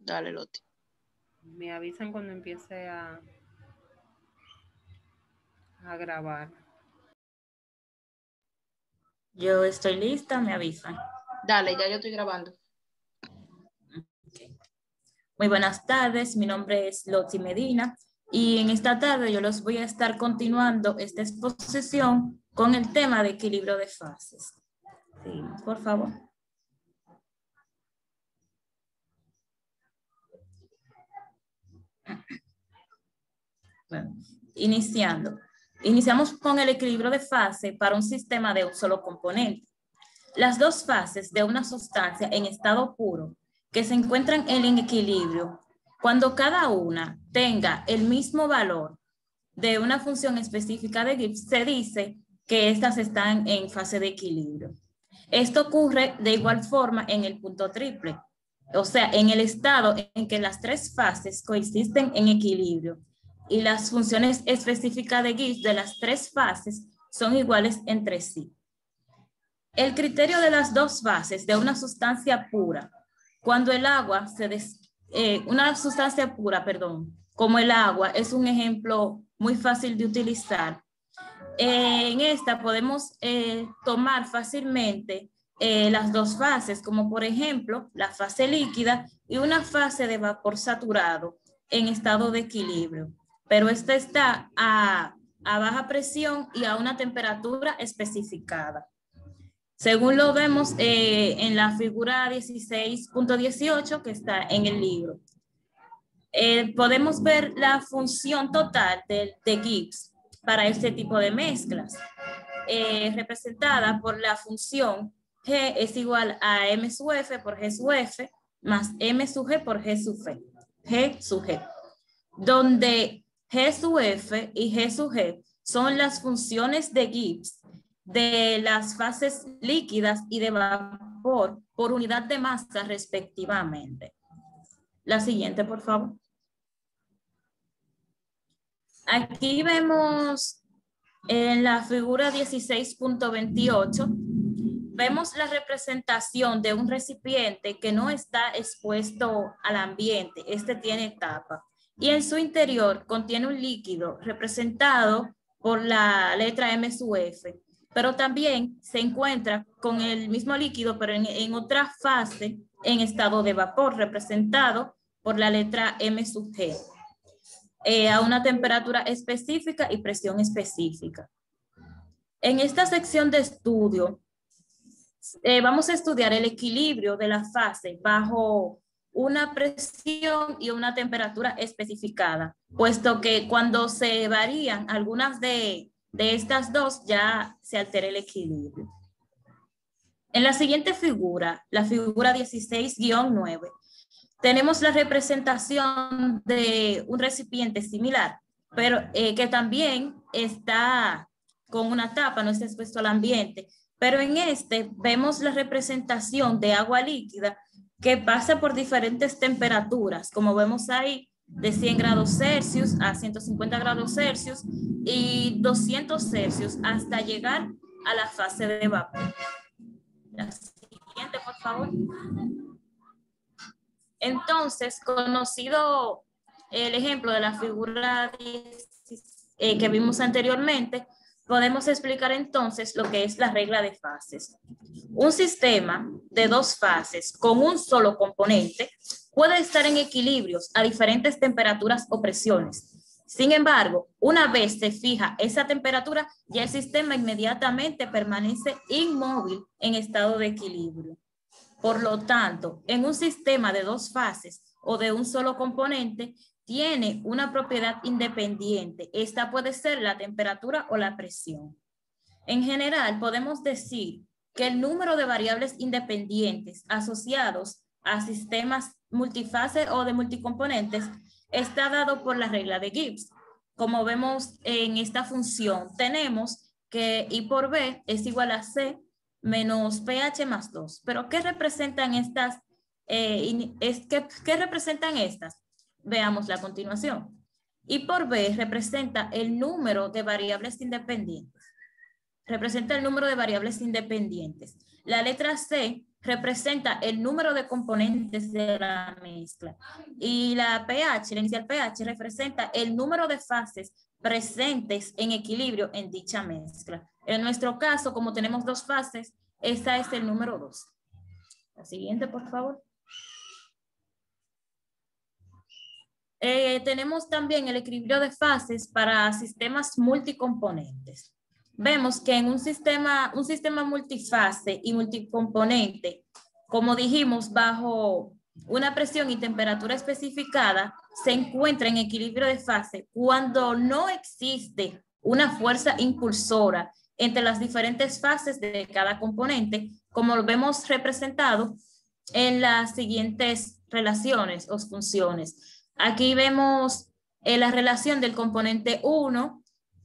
Dale, Loti. Me avisan cuando empiece a grabar. Yo estoy lista, me avisan. Dale, ya yo estoy grabando. Okay. Muy buenas tardes, mi nombre es Loti Medina y en esta tarde yo los voy a estar continuando esta exposición con el tema de equilibrio de fases. Sí, por favor. Bueno, iniciamos con el equilibrio de fase para un sistema de un solo componente. Las dos fases de una sustancia en estado puro que se encuentran en equilibrio, cuando cada una tenga el mismo valor de una función específica de Gibbs, se dice que estas están en fase de equilibrio. Esto ocurre de igual forma en el punto triple, o sea, en el estado en que las tres fases coexisten en equilibrio y las funciones específicas de Gibbs de las tres fases son iguales entre sí. El criterio de las dos fases de una sustancia pura, cuando el agua una sustancia pura, como el agua, es un ejemplo muy fácil de utilizar. En esta podemos tomar fácilmente las dos fases, como por ejemplo la fase líquida y una fase de vapor saturado en estado de equilibrio, pero esta está a baja presión y a una temperatura especificada. Según lo vemos en la figura 16.18 que está en el libro. Podemos ver la función total de Gibbs para este tipo de mezclas, representada por la función G es igual a M sub F por G sub F más M sub G por G sub G, donde G sub F y G sub G son las funciones de Gibbs de las fases líquidas y de vapor por unidad de masa respectivamente. La siguiente, por favor. Aquí vemos en la figura 16.28, vemos la representación de un recipiente que no está expuesto al ambiente. Este tiene tapa y en su interior contiene un líquido representado por la letra M sub F, pero también se encuentra con el mismo líquido, pero en otra fase en estado de vapor, representado por la letra M sub G. A una temperatura específica y presión específica. En esta sección de estudio, vamos a estudiar el equilibrio de la fase bajo una presión y una temperatura especificada, puesto que cuando se varían algunas de estas dos, ya se altera el equilibrio. En la siguiente figura, la figura 16-9, tenemos la representación de un recipiente similar, pero que también está con una tapa, no está expuesto al ambiente. Pero en este vemos la representación de agua líquida que pasa por diferentes temperaturas, como vemos ahí, de 100 grados Celsius a 150 grados Celsius y 200 Celsius hasta llegar a la fase de vapor. La siguiente, por favor. Entonces, conocido el ejemplo de la figura que vimos anteriormente, podemos explicar entonces lo que es la regla de fases. Un sistema de dos fases con un solo componente puede estar en equilibrios a diferentes temperaturas o presiones. Sin embargo, una vez se fija esa temperatura, ya el sistema inmediatamente permanece inmóvil en estado de equilibrio. Por lo tanto, en un sistema de dos fases o de un solo componente, tiene una propiedad independiente. Esta puede ser la temperatura o la presión. En general, podemos decir que el número de variables independientes asociados a sistemas multifase o de multicomponentes está dado por la regla de Gibbs. Como vemos en esta función, tenemos que I por B es igual a C menos pH más 2. ¿Pero qué representan estas? ¿Qué representan estas? Veamos la continuación. I por B representa el número de variables independientes. Representa el número de variables independientes. La letra C representa el número de componentes de la mezcla. Y la pH, la inicial pH, representa el número de fases presentes en equilibrio en dicha mezcla. En nuestro caso, como tenemos dos fases, esta es el número 2. La siguiente, por favor. Tenemos también el equilibrio de fases para sistemas multicomponentes. Vemos que en un sistema multifase y multicomponente, como dijimos, bajo una presión y temperatura especificada, se encuentra en equilibrio de fase cuando no existe una fuerza impulsora entre las diferentes fases de cada componente, como lo vemos representado en las siguientes relaciones o funciones. Aquí vemos la relación del componente 1,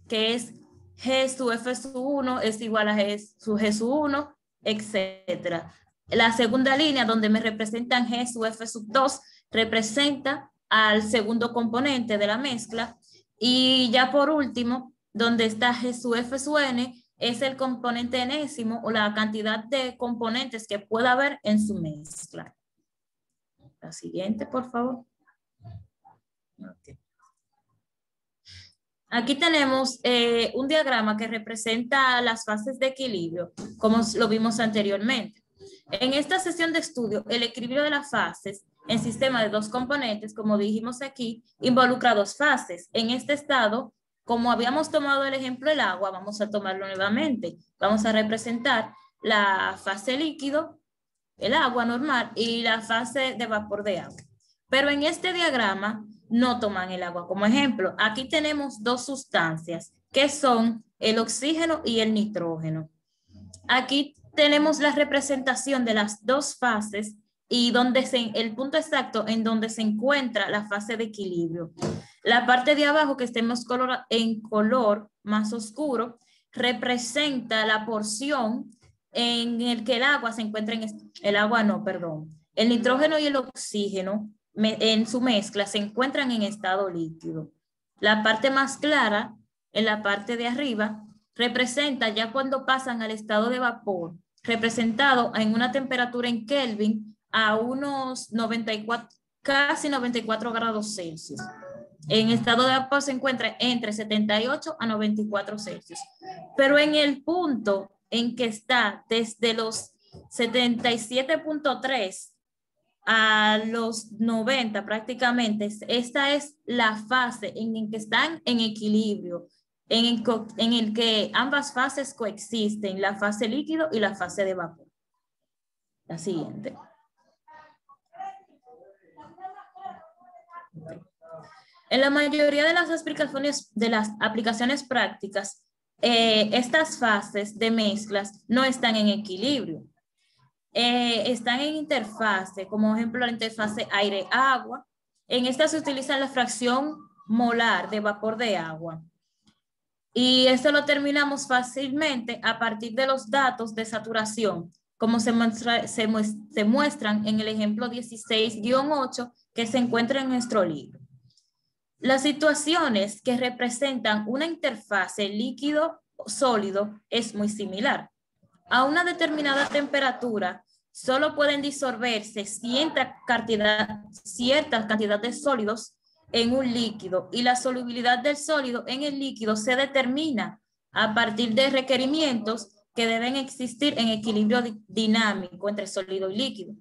que es G sub F sub 1 es igual a G sub 1, etc. La segunda línea, donde me representan G sub F sub 2, representa al segundo componente de la mezcla. Y ya por último, donde está G sub F sub N, es el componente enésimo o la cantidad de componentes que pueda haber en su mezcla. La siguiente, por favor. Okay. Aquí tenemos un diagrama que representa las fases de equilibrio, como lo vimos anteriormente. En esta sesión de estudio, el equilibrio de las fases en sistema de dos componentes, como dijimos aquí, involucra dos fases. En este estado, como habíamos tomado el ejemplo del agua, vamos a tomarlo nuevamente. Vamos a representar la fase líquido, el agua normal, y la fase de vapor de agua. Pero en este diagrama no toman el agua como ejemplo. Aquí tenemos dos sustancias que son el oxígeno y el nitrógeno. Aquí tenemos la representación de las dos fases y el punto exacto en donde se encuentra la fase de equilibrio. La parte de abajo que estemos en color más oscuro representa la porción en el que el agua se encuentra el nitrógeno y el oxígeno en su mezcla se encuentran en estado líquido. La parte más clara, en la parte de arriba, representa ya cuando pasan al estado de vapor, representado en una temperatura en Kelvin a unos 94, casi 94 grados Celsius. En estado de vapor se encuentra entre 78 a 94 Celsius. Pero en el punto en que está desde los 77.3 a los 90 prácticamente, esta es la fase en que están en equilibrio, en el que ambas fases coexisten, la fase líquido y la fase de vapor. La siguiente. En la mayoría de las aplicaciones prácticas, estas fases de mezclas no están en equilibrio. Están en interfase, como ejemplo la interfase aire-agua. En esta se utiliza la fracción molar de vapor de agua. Y esto lo terminamos fácilmente a partir de los datos de saturación, como se muestran en el ejemplo 16-8 que se encuentra en nuestro libro. Las situaciones que representan una interfase líquido-sólido es muy similar. A una determinada temperatura solo pueden disolverse cierta cantidad de sólidos en un líquido y la solubilidad del sólido en el líquido se determina a partir de requerimientos que deben existir en equilibrio dinámico entre sólido y líquido.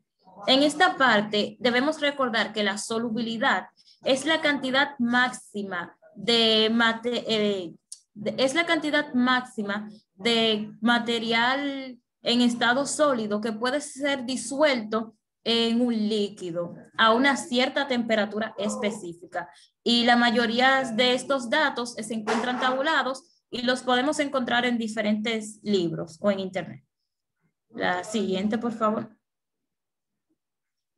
En esta parte debemos recordar que la solubilidad es la cantidad máxima de material en estado sólido que puede ser disuelto en un líquido a una cierta temperatura específica. Y la mayoría de estos datos se encuentran tabulados y los podemos encontrar en diferentes libros o en internet. La siguiente, por favor.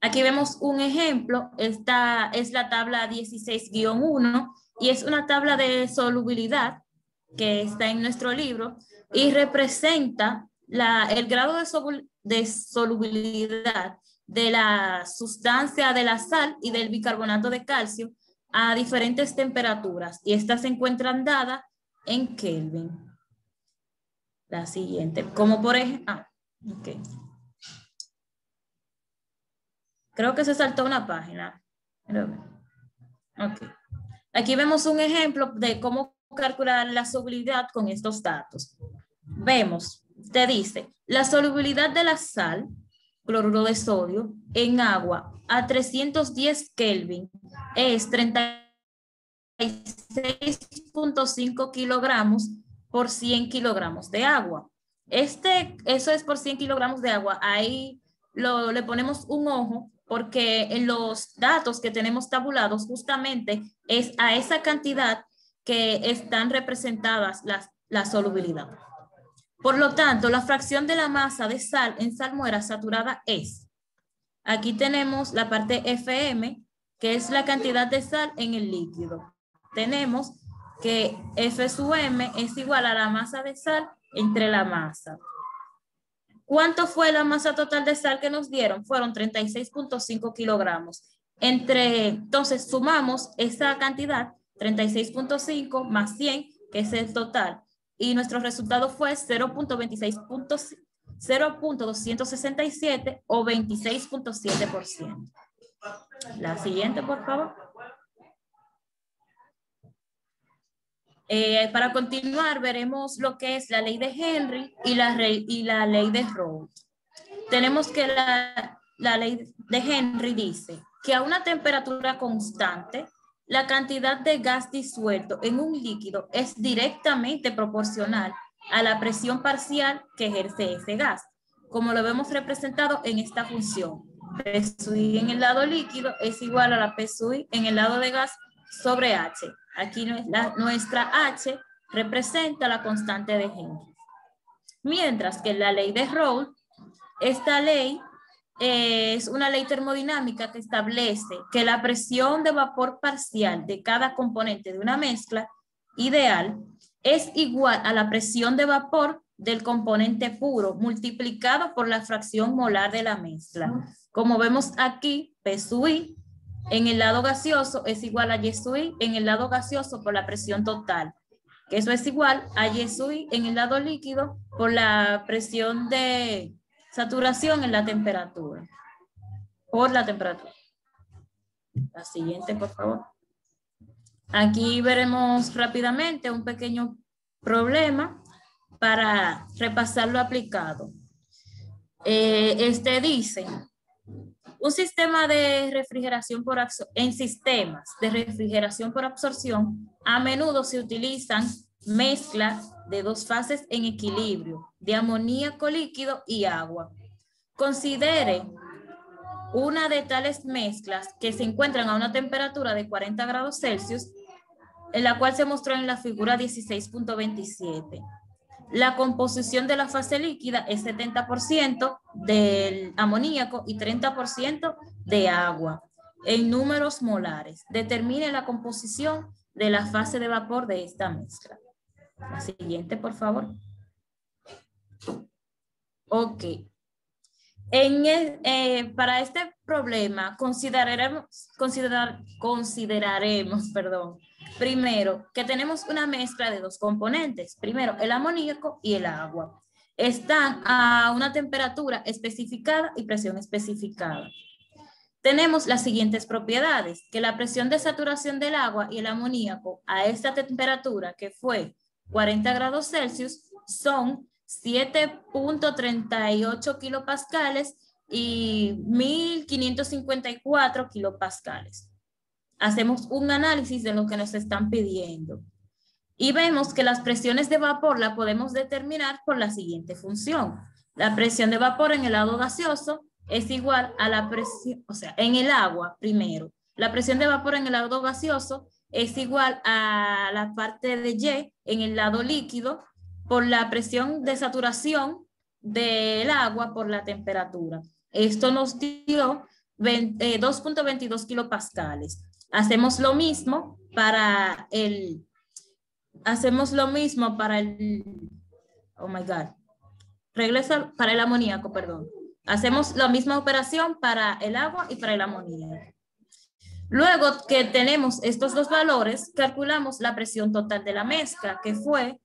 Aquí vemos un ejemplo. Esta es la tabla 16-1 y es una tabla de solubilidad que está en nuestro libro y representa el grado de solubilidad de la sustancia de la sal y del bicarbonato de calcio a diferentes temperaturas y estas se encuentran dadas en Kelvin. La siguiente, como por ejemplo, okay. Creo que se saltó una página. Ok. Aquí vemos un ejemplo de cómo calcular la solubilidad con estos datos. Vemos, te dice, la solubilidad de la sal, cloruro de sodio, en agua a 310 Kelvin es 36.5 kilogramos por 100 kilogramos de agua. Eso es por 100 kilogramos de agua. Ahí le ponemos un ojo porque en los datos que tenemos tabulados justamente es a esa cantidad que están representadas la solubilidad. Por lo tanto, la fracción de la masa de sal en salmuera saturada es, aquí tenemos la parte FM, que es la cantidad de sal en el líquido. Tenemos que F sub M es igual a la masa de sal entre la masa. ¿Cuánto fue la masa total de sal que nos dieron? Fueron 36.5 kilogramos. Entonces, sumamos esa cantidad, 36.5 más 100, que es el total. Y nuestro resultado fue 0.267 o 26.7%. La siguiente, por favor. Para continuar, veremos lo que es la ley de Henry y la ley de Raoult. Tenemos que la ley de Henry dice que a una temperatura constante, la cantidad de gas disuelto en un líquido es directamente proporcional a la presión parcial que ejerce ese gas, como lo vemos representado en esta función. P sub I en el lado líquido es igual a la P sub I en el lado de gas sobre H. Aquí nuestra H representa la constante de Henry. Mientras que la ley de Raoult, esta ley es una ley termodinámica que establece que la presión de vapor parcial de cada componente de una mezcla ideal es igual a la presión de vapor del componente puro multiplicado por la fracción molar de la mezcla. Como vemos aquí, P sub I en el lado gaseoso es igual a Y sub I en el lado gaseoso por la presión total, que eso es igual a Y sub I en el lado líquido por la presión de saturación en la temperatura, por la temperatura. La siguiente, por favor. Aquí veremos rápidamente un pequeño problema para repasar lo aplicado. Dice, un sistema de refrigeración en sistemas de refrigeración por absorción, a menudo se utilizan mezclas de dos fases en equilibrio, de amoníaco líquido y agua. Considere una de tales mezclas que se encuentran a una temperatura de 40 grados Celsius, en la cual se mostró en la figura 16.27. La composición de la fase líquida es 70% del amoníaco y 30% de agua. En números molares, determine la composición de la fase de vapor de esta mezcla. La siguiente, por favor. Ok. Para este problema consideraremos, primero, que tenemos una mezcla de dos componentes. Primero, el amoníaco y el agua. Están a una temperatura especificada y presión especificada. Tenemos las siguientes propiedades, que la presión de saturación del agua y el amoníaco a esta temperatura, que fue 40 grados Celsius, son 7.38 kilopascales y 1554 kilopascales. Hacemos un análisis de lo que nos están pidiendo y vemos que las presiones de vapor la podemos determinar por la siguiente función. La presión de vapor en el lado gaseoso es igual a la presión, o sea, en el agua primero. La presión de vapor en el lado gaseoso es igual a la parte de Y en el lado líquido por la presión de saturación del agua por la temperatura. Esto nos dio 2.22 kilopascales. Hacemos lo mismo para el, oh my God, regresa para el amoníaco, perdón. Hacemos la misma operación para el agua y para el amoníaco. Luego que tenemos estos dos valores, calculamos la presión total de la mezcla, que fue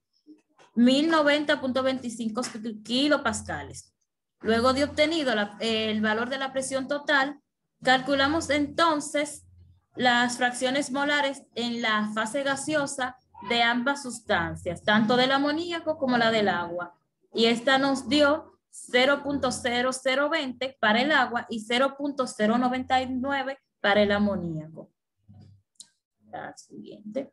1090.25 kilopascales. Luego de obtenido el valor de la presión total, Calculamos entonces las fracciones molares en la fase gaseosa de ambas sustancias, tanto del amoníaco como la del agua. Y esta nos dio 0.0020 para el agua y 0.099 para el amoníaco. La siguiente.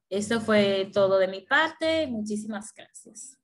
Eso fue todo de mi parte. Muchísimas gracias.